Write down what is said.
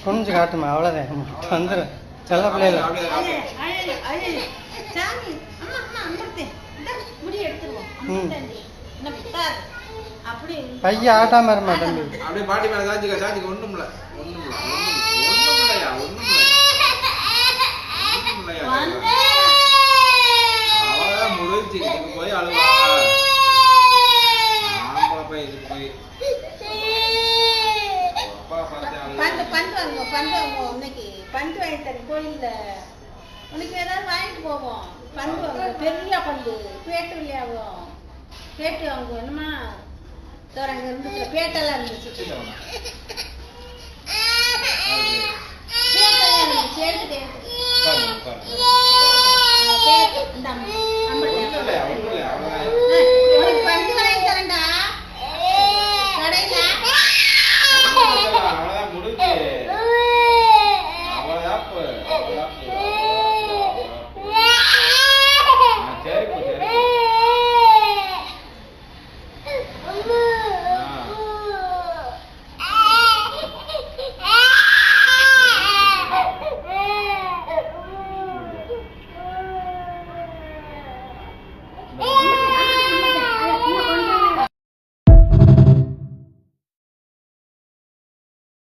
குனிஞ்சு காட்டுமா, அவ்வளோதான் வந்துடும். செல்ல பிள்ளைல பைய ஆட்டாம இருமா தம்பி. அப்படியே பாட்டி மேல சாஞ்சிக்க சாஞ்சிக்க. ஒண்ணும் இல்ல ஒண்ணும் இல்ல ஒண்ணும் இல்லையா ஒண்ணும் இல்லையா அவதான் முடிஞ்சு. இதுக்கு போய் அழுவா ஆம்பளை போய் இதுக்கு போய் பந்து வாங்கிட்டு கோயில்ல உனக்கு ஏதாவது வாங்கிட்டு போவோம். பந்து வாங்க, பெரிய பந்து பேட்டு இல்லையாவும் பேட்டு வாங்குவோம். என்னமா அங்க இருந்துச்சு பேட்டெல்லாம் இருந்துச்சு. உனக்கு பந்து வாங்கி தரேன்டா கடையில.